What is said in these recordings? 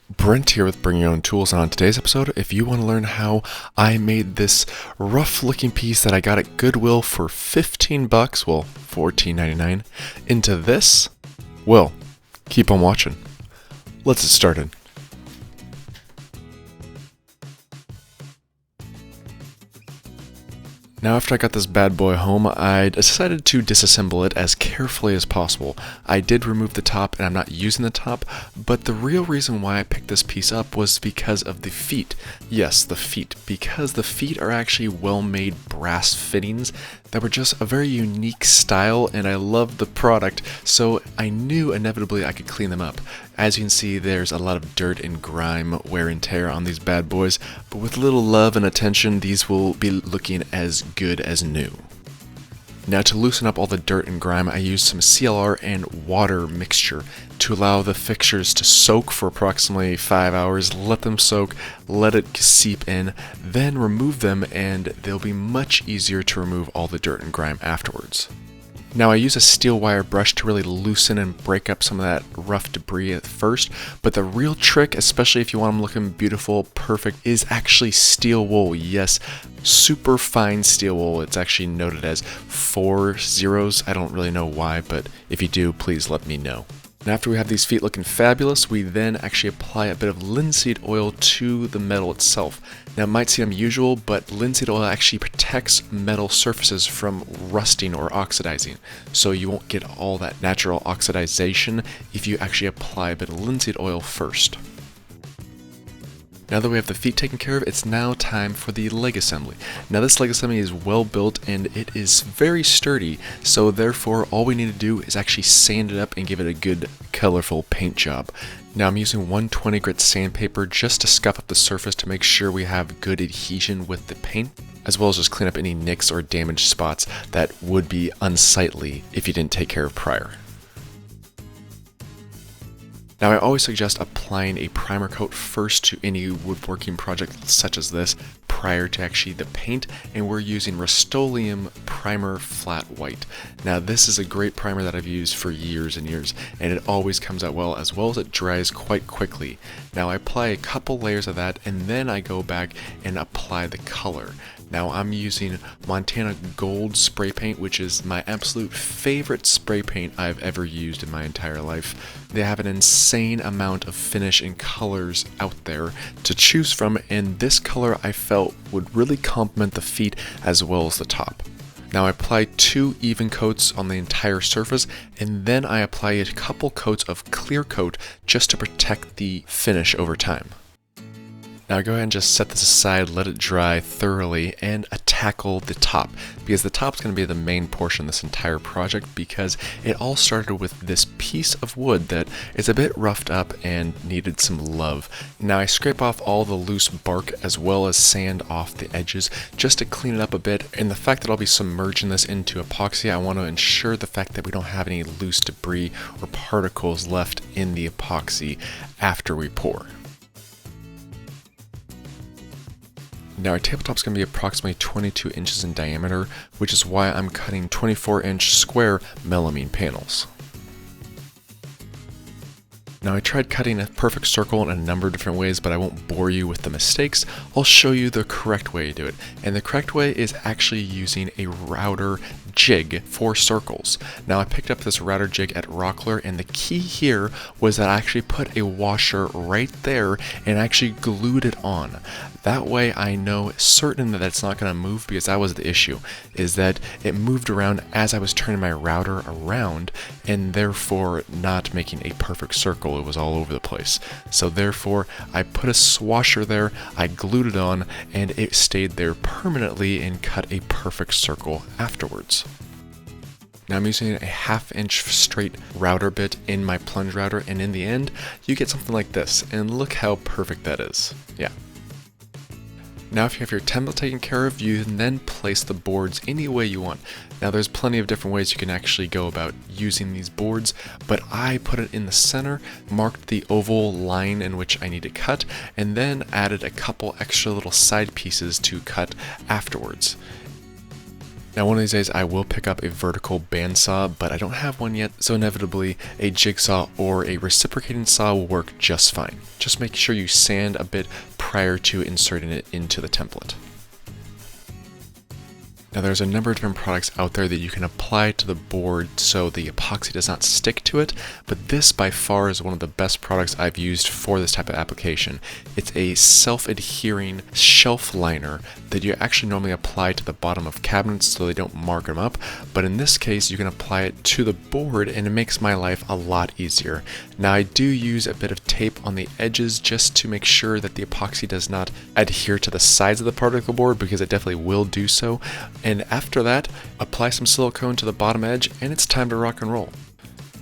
Brent here with Bring Your Own Tools, and on today's episode, if you want to learn how I made this rough looking piece that I got at Goodwill for 15 bucks, well, $14.99, into this, well, keep on watching. Let's get started. Now after I got this bad boy home, I decided to disassemble it as carefully as possible. I did remove the top and I'm not using the top, but the real reason why I picked this piece up was because of the feet. Yes, the feet, because the feet are actually well-made brass fittings that were just a very unique style, and I loved the product, so I knew inevitably I could clean them up. As you can see, there's a lot of dirt and grime, wear and tear on these bad boys, but with a little love and attention, these will be looking as good as new. Now to loosen up all the dirt and grime, I used some CLR and water mixture to allow the fixtures to soak for approximately 5 hours. Let them soak, let it seep in, then remove them, and they'll be much easier to remove all the dirt and grime afterwards. Now I use a steel wire brush to really loosen and break up some of that rough debris at first, but the real trick, especially if you want them looking beautiful, perfect, is actually steel wool. Yes, super fine steel wool. It's actually noted as 4 zeros. I don't really know why, but if you do, please let me know. And after we have these feet looking fabulous, we then actually apply a bit of linseed oil to the metal itself. Now it might seem unusual, but linseed oil actually protects metal surfaces from rusting or oxidizing. So you won't get all that natural oxidization if you actually apply a bit of linseed oil first. Now that we have the feet taken care of, it's now time for the leg assembly. Now this leg assembly is well built and it is very sturdy, so therefore all we need to do is actually sand it up and give it a good colorful paint job. Now I'm using 120 grit sandpaper just to scuff up the surface to make sure we have good adhesion with the paint, as well as just clean up any nicks or damaged spots that would be unsightly if you didn't take care of prior. Now I always suggest applying a primer coat first to any woodworking project such as this prior to actually the paint, and we're using Rust-Oleum Primer Flat White. Now this is a great primer that I've used for years and years, and it always comes out well as it dries quite quickly. Now I apply a couple layers of that and then I go back and apply the color. Now I'm using Montana Gold spray paint, which is my absolute favorite spray paint I've ever used in my entire life. They have an insane amount of finish and colors out there to choose from, and this color I felt would really complement the feet as well as the top. Now I apply 2 even coats on the entire surface, and then I apply a couple coats of clear coat just to protect the finish over time. Now go ahead and just set this aside, let it dry thoroughly, and tackle the top, because the top is going to be the main portion of this entire project, because it all started with this piece of wood that is a bit roughed up and needed some love. Now I scrape off all the loose bark as well as sand off the edges just to clean it up a bit, and the fact that I'll be submerging this into epoxy, I want to ensure the fact that we don't have any loose debris or particles left in the epoxy after we pour. Now our tabletop is going to be approximately 22 inches in diameter, which is why I'm cutting 24-inch square melamine panels. Now I tried cutting a perfect circle in a number of different ways, but I won't bore you with the mistakes. I'll show you the correct way to do it. And the correct way is actually using a router jig for circles. Now I picked up this router jig at Rockler, and the key here was that I actually put a washer right there and actually glued it on. That way I know certain that it's not going to move, because that was the issue, is that it moved around as I was turning my router around, and therefore not making a perfect circle. It was all over the place. So therefore I put a washer there, I glued it on, and it stayed there permanently and cut a perfect circle afterwards. Now I'm using a 1/2 inch straight router bit in my plunge router, and in the end you get something like this, and look how perfect that is. Yeah. Now if you have your template taken care of, you can then place the boards any way you want. Now there's plenty of different ways you can actually go about using these boards, but I put it in the center, marked the oval line in which I need to cut, and then added a couple extra little side pieces to cut afterwards. Now one of these days I will pick up a vertical bandsaw, but I don't have one yet, so inevitably a jigsaw or a reciprocating saw will work just fine. Just make sure you sand a bit prior to inserting it into the template. Now there's a number of different products out there that you can apply to the board so the epoxy does not stick to it, but this by far is one of the best products I've used for this type of application. It's a self-adhering shelf liner that you actually normally apply to the bottom of cabinets so they don't mark them up, but in this case you can apply it to the board and it makes my life a lot easier. Now I do use a bit of tape on the edges just to make sure that the epoxy does not adhere to the sides of the particle board, because it definitely will do so. And after that, apply some silicone to the bottom edge and it's time to rock and roll.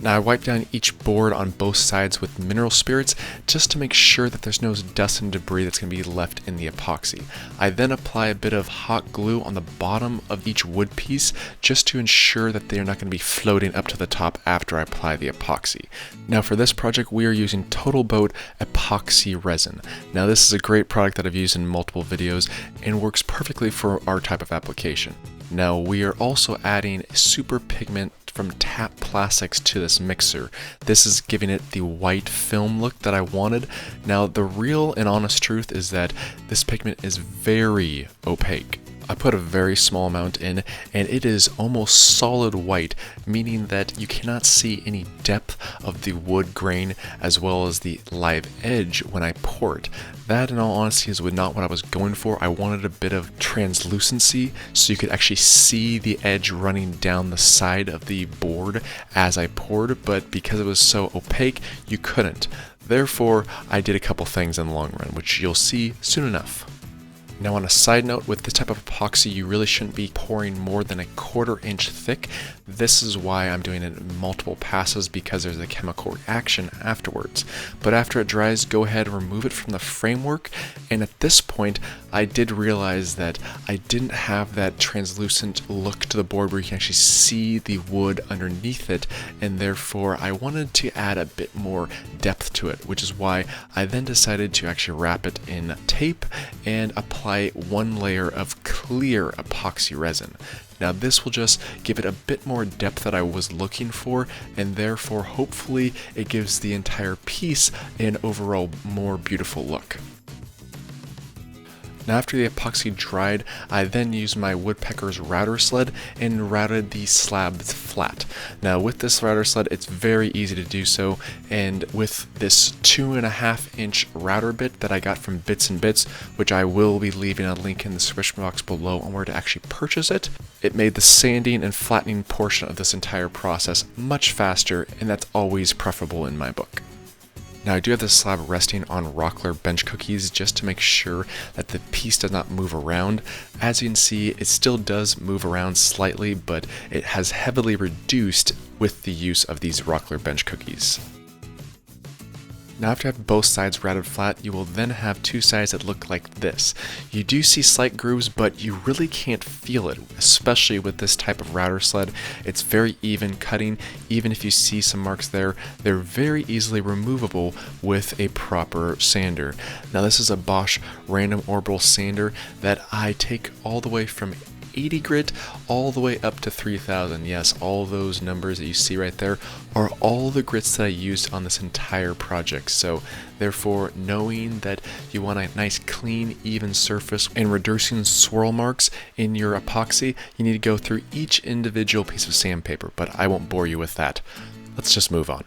Now I wipe down each board on both sides with mineral spirits just to make sure that there's no dust and debris that's going to be left in the epoxy. I then apply a bit of hot glue on the bottom of each wood piece just to ensure that they're not going to be floating up to the top after I apply the epoxy. Now for this project we are using Total Boat epoxy resin. Now this is a great product that I've used in multiple videos and works perfectly for our type of application. Now we are also adding super pigment from Tap Plastics to this mixer. This is giving it the white film look that I wanted. Now the real and honest truth is that this pigment is very opaque. I put a very small amount in and it is almost solid white, meaning that you cannot see any depth of the wood grain as well as the live edge when I pour it. That, in all honesty, is not what I was going for. I wanted a bit of translucency so you could actually see the edge running down the side of the board as I poured, but because it was so opaque, you couldn't. Therefore, I did a couple things in the long run, which you'll see soon enough. Now on a side note, with this type of epoxy you really shouldn't be pouring more than a 1/4 inch thick. This is why I'm doing it in multiple passes, because there's a chemical reaction afterwards. But after it dries, go ahead and remove it from the framework, and at this point I did realize that I didn't have that translucent look to the board where you can actually see the wood underneath it, and therefore I wanted to add a bit more depth to it, which is why I then decided to actually wrap it in tape and apply one layer of clear epoxy resin. Now this will just give it a bit more depth that I was looking for, and therefore hopefully it gives the entire piece an overall more beautiful look. Now after the epoxy dried, I then used my woodpecker's router sled and routed the slabs flat. Now with this router sled, it's very easy to do so, and with this 2.5 inch router bit that I got from Bits and Bits, which I will be leaving a link in the description box below on where to actually purchase it, it made the sanding and flattening portion of this entire process much faster, and that's always preferable in my book. Now I do have this slab resting on Rockler bench cookies just to make sure that the piece does not move around. As you can see, it still does move around slightly, but it has heavily reduced with the use of these Rockler bench cookies. Now after you have both sides routed flat, you will then have two sides that look like this. You do see slight grooves, but you really can't feel it, especially with this type of router sled. It's very even cutting. Even if you see some marks there, they're very easily removable with a proper sander. Now this is a Bosch random orbital sander that I take all the way from 80 grit all the way up to 3000. Yes, all those numbers that you see right there are all the grits that I used on this entire project. So therefore, knowing that you want a nice clean even surface and reducing swirl marks in your epoxy, you need to go through each individual piece of sandpaper, but I won't bore you with that. Let's just move on.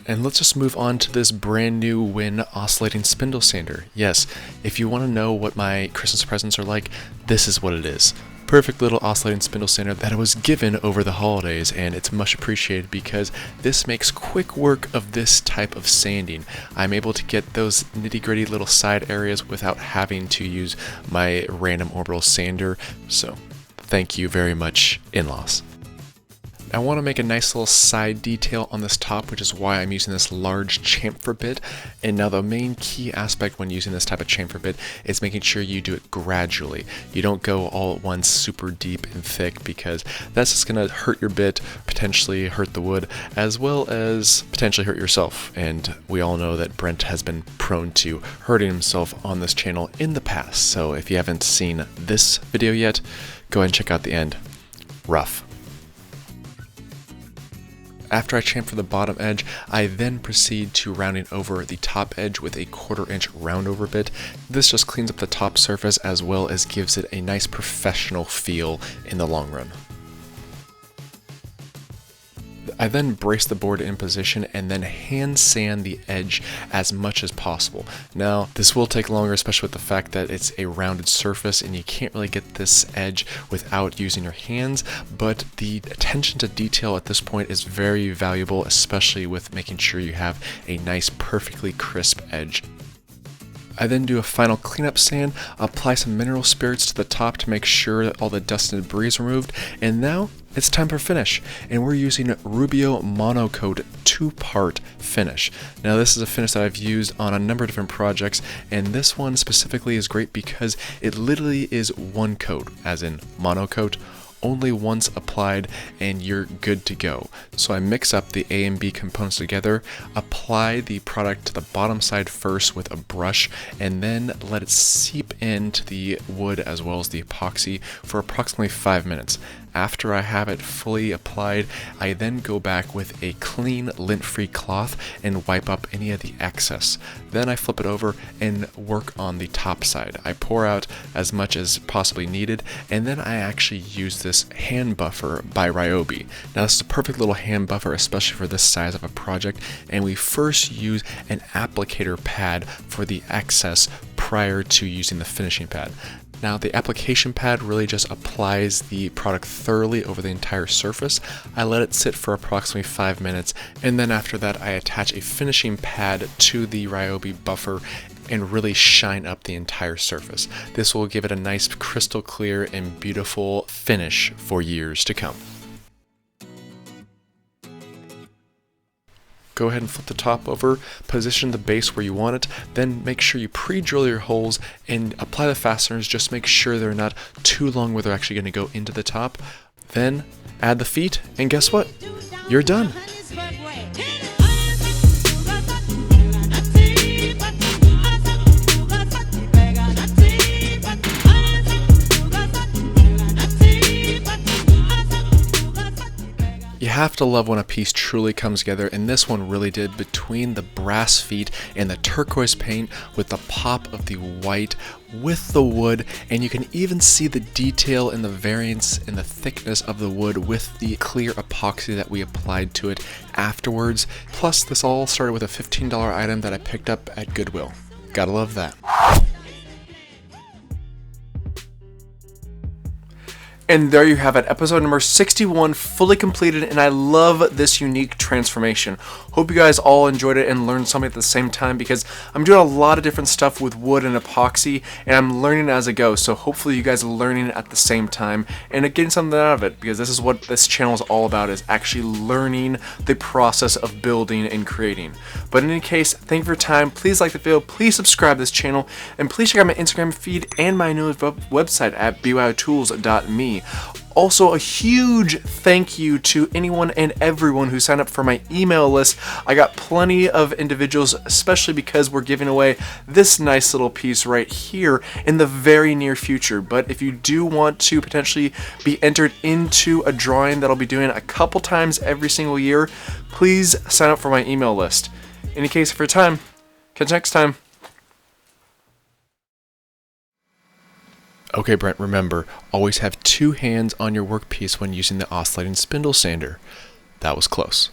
And let's just move on to this brand new Win oscillating spindle sander. Yes, if you want to know what my Christmas presents are like, this is what it is. Perfect little oscillating spindle sander that I was given over the holidays, and it's much appreciated because this makes quick work of this type of sanding. I'm able to get those nitty-gritty little side areas without having to use my random orbital sander, so thank you very much, in-laws. I want to make a nice little side detail on this top, which is why I'm using this large chamfer bit. And now the main key aspect when using this type of chamfer bit is making sure you do it gradually. You don't go all at once super deep and thick, because that's just going to hurt your bit, potentially hurt the wood, as well as potentially hurt yourself. And we all know that Brent has been prone to hurting himself on this channel in the past. So if you haven't seen this video yet, go ahead and check out the end. rough. After I chamfer the bottom edge, I then proceed to rounding over the top edge with a 1/4 inch round over bit. This just cleans up the top surface as well as gives it a nice professional feel in the long run. I then brace the board in position and then hand sand the edge as much as possible. Now, this will take longer, especially with the fact that it's a rounded surface and you can't really get this edge without using your hands, but the attention to detail at this point is very valuable, especially with making sure you have a nice, perfectly crisp edge. I then do a final cleanup sand, apply some mineral spirits to the top to make sure that all the dust and debris is removed, and now it's time for finish, and we're using Rubio Monocoat 2-part finish. Now this is a finish that I've used on a number of different projects, and this one specifically is great because it literally is one coat, as in monocoat, only once applied and you're good to go. So I mix up the A and B components together, apply the product to the bottom side first with a brush, and then let it seep into the wood as well as the epoxy for approximately 5 minutes. After I have it fully applied, I then go back with a clean lint-free cloth and wipe up any of the excess. Then I flip it over and work on the top side. I pour out as much as possibly needed, and then I actually use this hand buffer by Ryobi. Now this is a perfect little hand buffer, especially for this size of a project, and we first use an applicator pad for the excess prior to using the finishing pad. Now the application pad really just applies the product thoroughly over the entire surface. I let it sit for approximately 5 minutes, and then after that I attach a finishing pad to the Ryobi buffer and really shine up the entire surface. This will give it a nice crystal clear and beautiful finish for years to come. Go ahead and flip the top over, position the base where you want it, then make sure you pre-drill your holes and apply the fasteners. Just make sure they're not too long where they're actually going to go into the top. Then add the feet, and guess what? You're done. You have to love when a piece truly comes together, and this one really did, between the brass feet and the turquoise paint with the pop of the white with the wood, and you can even see the detail and the variance in the thickness of the wood with the clear epoxy that we applied to it afterwards. Plus, this all started with a $15 item that I picked up at Goodwill. Gotta love that. And there you have it, episode number 61 fully completed, and I love this unique transformation. Hope you guys all enjoyed it and learned something at the same time, because I'm doing a lot of different stuff with wood and epoxy, and I'm learning as I go, so hopefully you guys are learning at the same time and getting something out of it, because this is what this channel is all about, is actually learning the process of building and creating. But in any case, thank you for your time. Please like the video, please subscribe to this channel, and please check out my Instagram feed and my new website at BYOTools.me. Also, a huge thank you to anyone and everyone who signed up for my email list. I got plenty of individuals, especially because we're giving away this nice little piece right here in the very near future. But if you do want to potentially be entered into a drawing that I'll be doing a couple times every single year, please sign up for my email list. In any case, for your time, catch you next time. Okay, Brent, remember, always have 2 hands on your workpiece when using the oscillating spindle sander. That was close.